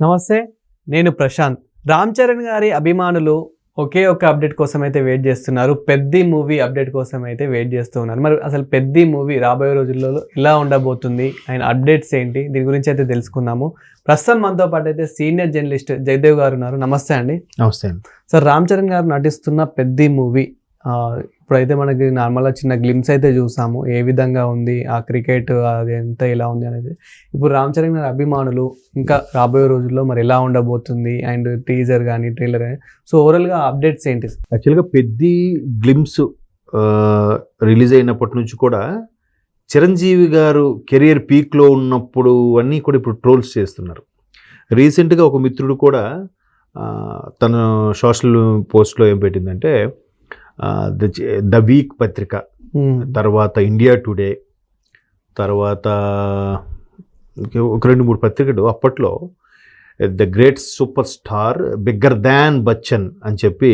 నమస్తే, నేను ప్రశాంత్. రామ్ చరణ్ గారి అభిమానులు ఒకే ఒక అప్డేట్ కోసం అయితే వెయిట్ చేస్తున్నారు. పెద్ది మూవీ అప్డేట్ కోసం అయితే వెయిట్ చేస్తూ ఉన్నారు. మరి అసలు పెద్ది మూవీ రాబోయే రోజుల్లో ఎలా ఉండబోతుంది, ఆయన అప్డేట్స్ ఏంటి, దీని గురించి అయితే తెలుసుకుందాము. ప్రస్తుతం మనతో పాటు అయితే సీనియర్ జర్నలిస్ట్ జయదేవ్ గారు ఉన్నారు. నమస్తే అండి. నమస్తే అండి. సార్, రామ్ చరణ్ గారు నటిస్తున్న పెద్ది మూవీ ఇప్పుడైతే మనకి నార్మల్గా చిన్న గ్లిమ్స్ అయితే చూసాము, ఏ విధంగా ఉంది ఆ క్రికెట్ అది ఎంత ఎలా ఉంది అనేది. ఇప్పుడు రామ్ చరణ్ గారి అభిమానులు ఇంకా రాబోయే రోజుల్లో మరి ఎలా ఉండబోతుంది, అండ్ టీజర్ కానీ ట్రైలర్ కానీ, సో ఓవరాల్గా అప్డేట్స్ ఏంటి? యాక్చువల్గా పెద్ది గ్లిమ్స్ రిలీజ్ అయినప్పటి నుంచి కూడా చిరంజీవి గారు కెరియర్ పీక్లో ఉన్నప్పుడు అన్నీ కూడా ఇప్పుడు ట్రోల్స్ చేస్తున్నారు. రీసెంట్గా ఒక మిత్రుడు కూడా తన సోషల్ పోస్ట్లో ఏం పెట్టిందంటే ద వీక్ పత్రిక, తర్వాత ఇండియా టుడే, తర్వాత ఒక 2-3 పత్రికలు అప్పట్లో the great super star bigger than Bachchan అని చెప్పి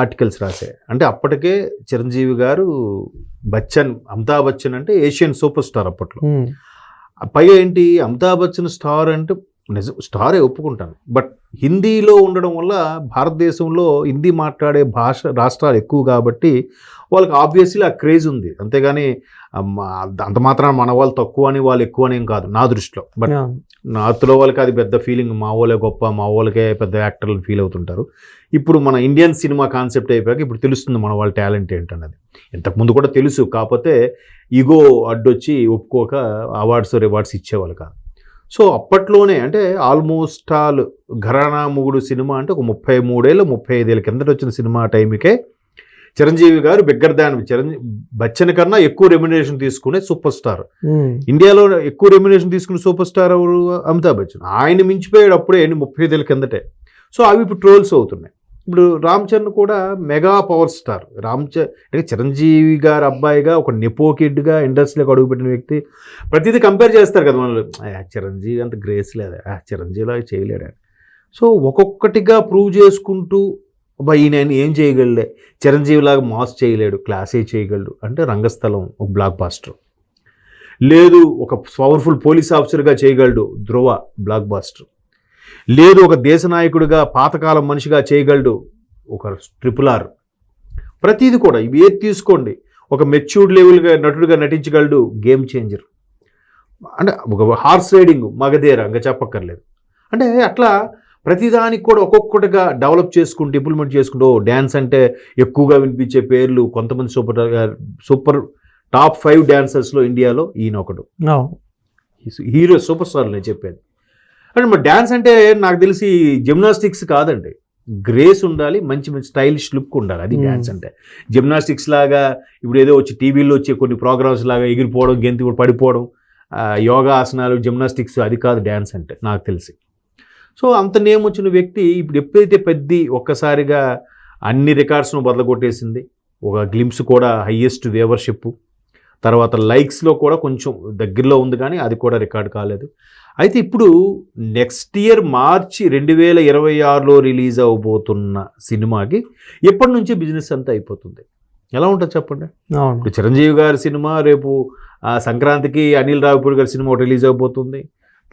ఆర్టికల్స్ రాశాయి. అంటే అప్పటికే చిరంజీవి గారు అమితాబ్ బచ్చన్ అంటే ఏషియన్ సూపర్ స్టార్ అప్పట్లో. పైగా ఏంటి, అమితాబ్ బచ్చన్ స్టార్ అంటే నిజం స్టారే ఒప్పుకుంటాను, బట్ హిందీలో ఉండడం వల్ల భారతదేశంలో హిందీ మాట్లాడే రాష్ట్రాలు ఎక్కువ కాబట్టి వాళ్ళకి ఆబ్వియస్లీ ఆ క్రేజ్ ఉంది. అంతేగాని అంత మాత్రం మన వాళ్ళు తక్కువ అని వాళ్ళు ఎక్కువ అని ఏం కాదు నా దృష్టిలో. బట్ నార్త్లో వాళ్ళకి అది పెద్ద ఫీలింగ్, మా వాళ్ళే గొప్ప, మా వాళ్ళకే పెద్ద యాక్టర్లు ఫీల్ అవుతుంటారు. ఇప్పుడు మన ఇండియన్ సినిమా కాన్సెప్ట్ అయిపోయాక ఇప్పుడు తెలుస్తుంది మన వాళ్ళ టాలెంట్ ఏంటన్నది. ఇంతకుముందు కూడా తెలుసు, కాకపోతే ఈగో అడ్డొచ్చి ఒప్పుకోక రివార్డ్స్ ఇచ్చేవాళ్ళు కాదు. సో అప్పట్లోనే అంటే ఆల్మోస్ట్ ఆల్ ఘరానా మొగుడు సినిమా అంటే ఒక 33-35 ఏళ్ళ కిందట వచ్చిన సినిమా టైంకే చిరంజీవి గారు బిగ్గర్ దాన్ బచ్చన్ కన్నా ఎక్కువ రెమ్యునరేషన్ తీసుకునే సూపర్ స్టార్. ఇండియాలో ఎక్కువ రెమ్యునరేషన్ తీసుకునే సూపర్ స్టార్ ఎవరు? అమితాబ్ బచ్చన్. ఆయన మించిపోయాడు అప్పుడే 35 ఏళ్ళ కిందటే. సో అవి ఇప్పుడు ట్రోల్స్ అవుతున్నాయి. ఇప్పుడు రామ్ చరణ్ కూడా మెగా పవర్ స్టార్. అంటే చిరంజీవి గారు అబ్బాయిగా ఒక నెపో కిడ్గా ఇండస్ట్రీలోకి అడుగుపెట్టిన వ్యక్తి. ప్రతిదీ కంపేర్ చేస్తారు కదా మనల్ని, చిరంజీవి అంత గ్రేస్ లేదా, చిరంజీవిలా చేయలేడా. సో ఒక్కొక్కటిగా ప్రూవ్ చేసుకుంటూ ఈయన ఏం చేయగలడే, చిరంజీవిలాగా మాస్ చేయలేడు, క్లాసే చేయగలడు అంటే రంగస్థలం ఒక బ్లాక్ బాస్టర్. లేదు ఒక పవర్ఫుల్ పోలీస్ ఆఫీసర్గా చేయగలడు, ధ్రువ బ్లాక్ బాస్టర్. లేదు ఒక దేశ నాయకుడిగా పాతకాలం మనిషిగా చేయగలడు, ఒక RRR. ప్రతిదీ కూడా ఇవి ఏది తీసుకోండి, ఒక మెచ్యూర్డ్ లెవెల్గా నటుడిగా నటించగలడు, గేమ్ చేంజర్. అంటే ఒక హార్స్ రైడింగ్ మగధీర ఇంకా చెప్పక్కర్లేదు. అంటే అట్లా ప్రతిదానికి కూడా ఒక్కొక్కటిగా డెవలప్ చేసుకుంటూ ఇంప్లిమెంట్ చేసుకుంటూ డ్యాన్స్ అంటే ఎక్కువగా వినిపించే పేర్లు కొంతమంది సూపర్ టాప్ 5 డ్యాన్సర్స్లో ఇండియాలో ఈయన ఒకడు. హీరో సూపర్ స్టార్ నేను చెప్పేది. అంటే మరి డ్యాన్స్ అంటే నాకు తెలిసి జిమ్నాస్టిక్స్ కాదండి, గ్రేస్ ఉండాలి, మంచి మంచి స్టైలిష్ లుక్ ఉండాలి, అది డ్యాన్స్ అంటే. జిమ్నాస్టిక్స్ లాగా ఇప్పుడు ఏదో వచ్చి టీవీలో వచ్చే కొన్ని ప్రోగ్రామ్స్ లాగా ఎగిరిపోవడం, గెంతు పడిపోవడం, యోగా ఆసనాలు, జిమ్నాస్టిక్స్, అది కాదు డ్యాన్స్ అంటే నాకు తెలిసి. సో అంత నేమ్ వచ్చిన వ్యక్తి ఇప్పుడు ఎప్పుడైతే పెద్ది ఒక్కసారిగా అన్ని రికార్డ్స్ను బదలగొట్టేసింది, ఒక గ్లిమ్స్ కూడా హయ్యెస్ట్ వ్యూవర్షిప్, తర్వాత లైక్స్లో కూడా కొంచెం దగ్గరలో ఉంది కానీ అది కూడా రికార్డ్ కాలేదు. అయితే ఇప్పుడు నెక్స్ట్ ఇయర్ మార్చి 2026లో రిలీజ్ అవబోతున్న సినిమాకి ఎప్పటి నుంచి బిజినెస్ అంతా అయిపోతుంది. ఎలా ఉంటుంది చెప్పండి. ఇప్పుడు చిరంజీవి గారి సినిమా రేపు సంక్రాంతికి అనిల్ రావిపూడి గారి సినిమా రిలీజ్ అవబోతుంది.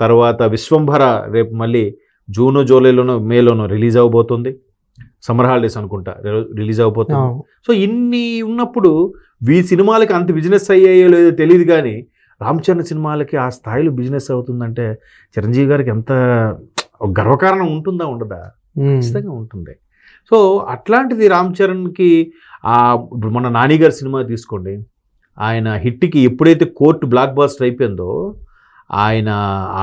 తర్వాత విశ్వంభర రేపు మళ్ళీ జూన్ జూలైలోనో మేలోనో రిలీజ్ అవబోతుంది. సమ్మర్ హాలిడేస్ అనుకుంటా రిలీజ్ అవబోతుంది. సో ఇన్ని ఉన్నప్పుడు ఈ సినిమాలకి అంత బిజినెస్ అయ్యాయో లేదో తెలియదు కానీ రామ్ చరణ్ సినిమాలకి ఆ స్థాయిలో బిజినెస్ అవుతుందంటే చిరంజీవి గారికి ఎంత గర్వకారణం ఉంటుందా ఉండదా? ఖచ్చితంగా ఉంటుంది. సో అట్లాంటిది రామ్ చరణ్కి ఇప్పుడు మన నాని గారి సినిమా తీసుకోండి, ఆయన హిట్కి ఎప్పుడైతే కోర్టు బ్లాక్ బాస్టర్ అయిపోయిందో ఆయన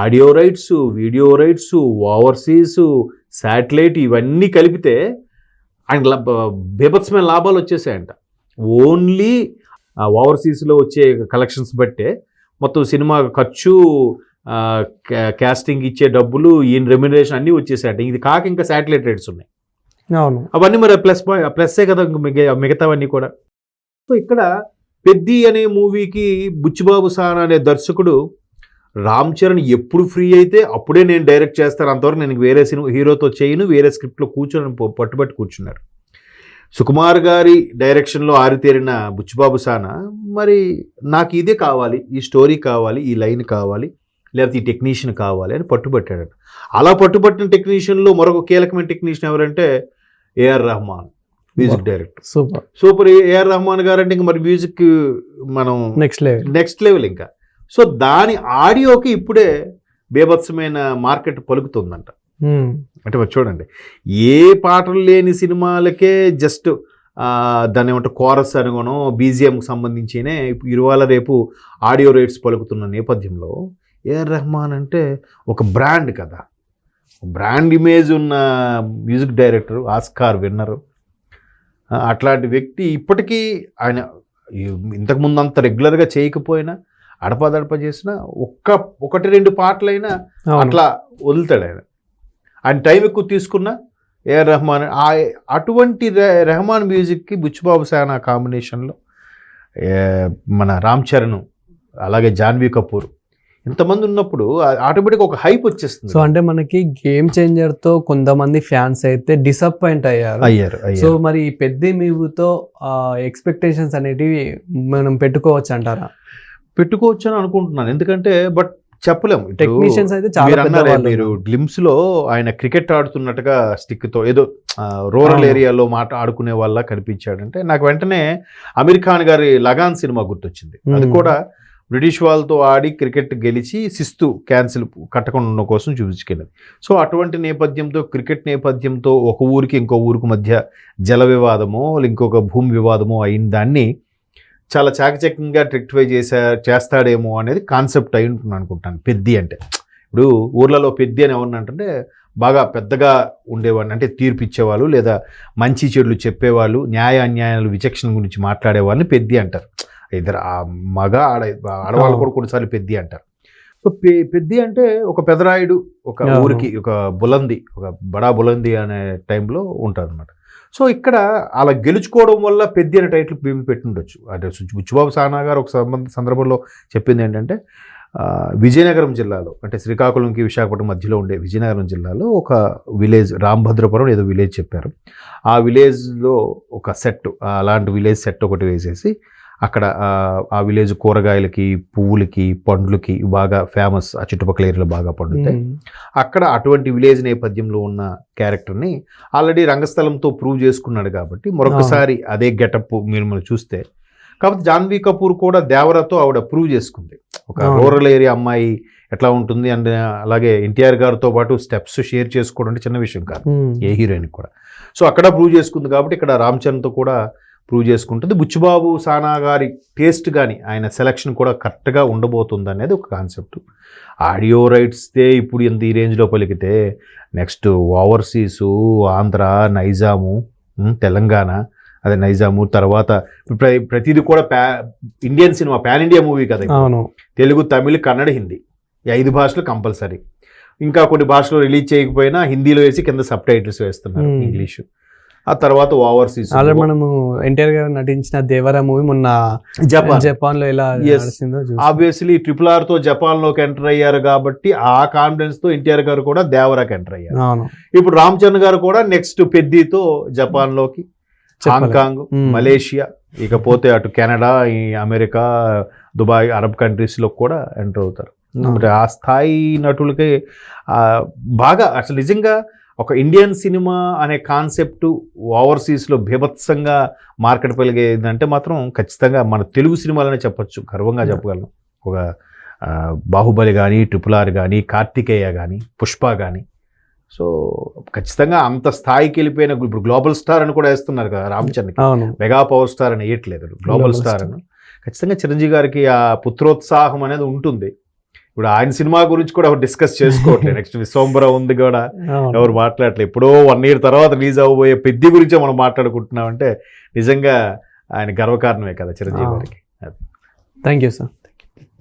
audio rights, video rights, overseas, satellite ఇవన్నీ కలిపితే ఆయన బీభత్సమైన లాభాలు వచ్చేసాయంట. ఓన్లీ ఓవర్సీస్లో వచ్చే కలెక్షన్స్ బట్టే మొత్తం సినిమా ఖర్చు, క్యాస్టింగ్ ఇచ్చే డబ్బులు, ఈయన రెమ్యునరేషన్ అన్నీ వచ్చేసాయంట. ఇది కాక ఇంకా శాటిలైట్ రైట్స్ ఉన్నాయి. అవును, అవన్నీ మరి ప్లస్సే కదా మిగతావన్నీ కూడా. సో ఇక్కడ పెద్ది అనే మూవీకి బుచ్చిబాబు సానా అనే దర్శకుడు రామ్ చరణ్ ఎప్పుడు ఫ్రీ అయితే అప్పుడే నేను డైరెక్ట్ చేస్తాను, అంతవరకు నేను వేరే సినిమా హీరోతో చేయను, వేరే స్క్రిప్ట్లో కూర్చొని పట్టుబట్టి కూర్చున్నారు. సుకుమార్ గారి డైరెక్షన్లో ఆరితేరిన బుచ్చిబాబు సానా మరి నాకు ఇదే కావాలి, ఈ స్టోరీ కావాలి, ఈ లైన్ కావాలి, లేకపోతే ఈ టెక్నీషియన్ కావాలి అని పట్టుబట్టాడు. అలా పట్టుబట్టిన టెక్నీషియన్లో మరొక కీలకమైన టెక్నీషియన్ ఎవరంటే A R Rahman, music director. Super A R Rahman గారు అంటే ఇంకా మరి మ్యూజిక్ మనం నెక్స్ట్ లెవెల్ ఇంకా. సో దాని ఆడియోకి ఇప్పుడే బేభత్సమైన మార్కెట్ పలుకుతుందంట. అంటే మరి చూడండి, ఏ పాటలు లేని సినిమాలకే జస్ట్ దాన్ని ఏమంటే కోరస్ అనుకోనో బీజిఎంకి సంబంధించినే ఇవాళ రేపు ఆడియో రైట్స్ పలుకుతున్న నేపథ్యంలో ఏఆర్ రెహమాన్ అంటే ఒక బ్రాండ్ కదా, బ్రాండ్ ఇమేజ్ ఉన్న మ్యూజిక్ డైరెక్టర్, ఆస్కార్ విన్నరు. అట్లాంటి వ్యక్తి ఇప్పటికీ ఆయన ఇంతకుముందు అంత రెగ్యులర్గా చేయకపోయినా అడపదడప చేసినా ఒకటి రెండు పాటలైనా అట్లా వదులుతాడు ఆయన. ఆయన టైం ఎక్కువ తీసుకున్నా ఏఆర్ రెహమాన్ అటువంటి రెహమాన్ మ్యూజిక్కి బుచ్చిబాబు సానా కాంబినేషన్లో మన రామ్ చరణ్ అలాగే జాన్వీ కపూర్ ఇంతమంది ఉన్నప్పుడు ఆటోమేటిక్ ఒక హైప్ వచ్చేస్తుంది. సో అంటే మనకి గేమ్ చేంజర్ తో కొంతమంది ఫ్యాన్స్ అయితే డిసప్పాయింట్ అయ్యారు. సో మరి ఈ పెద్ద మూవీతో ఎక్స్పెక్టేషన్స్ అనేటివి మనం పెట్టుకోవచ్చు అంటారా? పెట్టుకోవచ్చు అని అనుకుంటున్నాను. ఎందుకంటే బట్ చెప్పలేము. టెక్నీషియన్స్ అయితే చాలా మీరు గ్లిమ్స్ లో ఆయన క్రికెట్ ఆడుతున్నట్టుగా స్టిక్ తో ఏదో రూరల్ ఏరియాలో ఆడుకునే వాళ్ళ కనిపించాడంటే నాకు వెంటనే అమీర్ ఖాన్ గారి లగాన్ సినిమా గుర్తొచ్చింది. అది కూడా బ్రిటిష్ వాళ్ళతో ఆడి క్రికెట్ గెలిచి శిస్తు క్యాన్సిల్ కట్టకుండా ఉన్న కోసం చూపించుకెళ్ళింది. సో అటువంటి నేపథ్యంతో క్రికెట్ నేపథ్యంతో ఒక ఊరికి ఇంకో ఊరికి మధ్య జల వివాదమో ఇంకొక భూమి వివాదమో అయిన దాన్ని చాలా చాకచక్యంగా రెక్టిఫై చేస్తాడేమో అనేది కాన్సెప్ట్ అయి ఉంటుంది అనుకుంటాను. పెద్ది అంటే ఇప్పుడు ఊర్లలో పెద్ది అని ఎవరినంటే బాగా పెద్దగా ఉండేవాడిని, అంటే తీర్పు ఇచ్చేవాళ్ళు లేదా మంచి చెడులు చెప్పేవాళ్ళు, న్యాయ అన్యాయాలు విచక్షణ గురించి మాట్లాడే వాళ్ళని పెద్ది అంటారు. ఇద్దరు ఆడవాళ్ళు కూడా కొన్నిసార్లు పెద్ది అంటారు. సో పెద్ది అంటే ఒక పెదరాయుడు ఒక ఊరికి ఒక బులంది, ఒక బడా బులంది అనే టైంలో ఉంటారు అనమాట. సో ఇక్కడ అలా గెలుచుకోవడం వల్ల పెద్ది అనే టైటిల్ పెట్టుండొచ్చు. అంటే బుచ్చిబాబు సానా గారు ఒక సందర్భంలో చెప్పింది ఏంటంటే విజయనగరం జిల్లాలో, అంటే శ్రీకాకుళంకి విశాఖపట్నం మధ్యలో ఉండే విజయనగరం జిల్లాలో ఒక విలేజ్ రామభద్రపురం ఏదో విలేజ్ చెప్పారు. ఆ విలేజ్లో ఒక సెట్, అలాంటి విలేజ్ సెట్ ఒకటి వేసేసి అక్కడ ఆ విలేజ్ కూరగాయలకి, పువ్వులకి, పండ్లకి బాగా ఫేమస్, ఆ చుట్టుపక్కల ఏరియాలో బాగా పండుతాయి. అక్కడ అటువంటి విలేజ్ నేపథ్యంలో ఉన్న క్యారెక్టర్ని ఆల్రెడీ రంగస్థలంతో ప్రూవ్ చేసుకున్నాడు కాబట్టి మరొకసారి అదే గెటప్ మీరు చూస్తే. కాబట్టి జాన్వీ కపూర్ కూడా దేవరాతో ఆవిడ ప్రూవ్ చేసుకుంది, ఒక రూరల్ ఏరియా అమ్మాయి ఎట్లా ఉంటుంది. అండ్ అలాగే ఎన్టీఆర్ గారితో పాటు స్టెప్స్ షేర్ చేసుకోవడం అంటే చిన్న విషయం కాదు ఏ హీరోయిన్ కూడా. సో అక్కడ ప్రూవ్ చేసుకుంది కాబట్టి ఇక్కడ రామ్ చరణ్తో కూడా ప్రూవ్ చేసుకుంటుంది. బుచ్చిబాబు సానా గారి టేస్ట్ కానీ ఆయన సెలక్షన్ కూడా కరెక్ట్గా ఉండబోతుంది అనేది ఒక కాన్సెప్ట్. ఆడియో రైట్స్తే ఇప్పుడు ఎంత ఈ రేంజ్లో పలికితే నెక్స్ట్ ఓవర్సీసు, ఆంధ్ర, నైజాము, తెలంగాణ, అదే నైజాము తర్వాత ప్రతిదీ కూడా Indian cinema, pan India movie కదా. తెలుగు, తమిళ్, కన్నడ, హిందీ, ఈ 5 భాషలు కంపల్సరీ. ఇంకా కొన్ని భాషలో రిలీజ్ చేయకపోయినా హిందీలో వేసి కింద సబ్ టైటిల్స్ వేస్తున్నారు ఇంగ్లీషు. ఆ తర్వాత ఓవర్సీస్ ఆల్రెడీ మనము ఎన్టీఆర్ గారు నటించిన దేవరా మూవీ మొన్న జపాన్ లో ఎలా ఆబ్వియస్లీ RRR తో జపాన్ లోకి ఎంటర్ అయ్యారు కాబట్టి ఆ కాన్ఫిడెన్స్ తో ఎన్టీఆర్ గారు కూడా దేవరాకి ఎంటర్ అయ్యారు. ఇప్పుడు రామ్ చరణ్ గారు కూడా నెక్స్ట్ పెద్దితో జపాన్ లోకి, హాంకాంగ్, మలేషియా, ఇకపోతే అటు Canada, America, Dubai, Arab countries లో కూడా ఎంటర్ అవుతారు. ఆ స్థాయి నటులకి బాగా అసలు నిజంగా ఒక ఇండియన్ సినిమా అనే కాన్సెప్ట్ ఓవర్సీస్లో బీభత్సంగా మార్కెట్ పెరిగేదంటే మాత్రం ఖచ్చితంగా మన తెలుగు సినిమాలనే చెప్పచ్చు, గర్వంగా చెప్పగలను. ఒక బాహుబలి కానీ, RRR కానీ, కార్తికేయ కానీ, పుష్ప కానీ. సో ఖచ్చితంగా అంత స్థాయికి వెళ్ళిపోయిన ఇప్పుడు గ్లోబల్ స్టార్ అని కూడా వేస్తున్నారు కదా రామ్ చరణ్కి, మెగా పవర్ స్టార్ అని వేయట్లేదు, గ్లోబల్ స్టార్ అని. ఖచ్చితంగా చిరంజీవి గారికి ఆ పుత్రోత్సాహం అనేది ఉంటుంది. ఇప్పుడు ఆయన సినిమా గురించి కూడా డిస్కస్ చేసుకోవట్లేదు. నెక్స్ట్ విశ్వంబర ఉంది కూడా ఎవరు మాట్లాడట్లేదు. ఎప్పుడో 1 year తర్వాత రిలీజ్ అవ్వబోయే పెద్ది గురించే మనం మాట్లాడుకుంటున్నామంటే నిజంగా ఆయన గర్వకారణమే కదా చిరంజీవి గారికి. Thank you sir.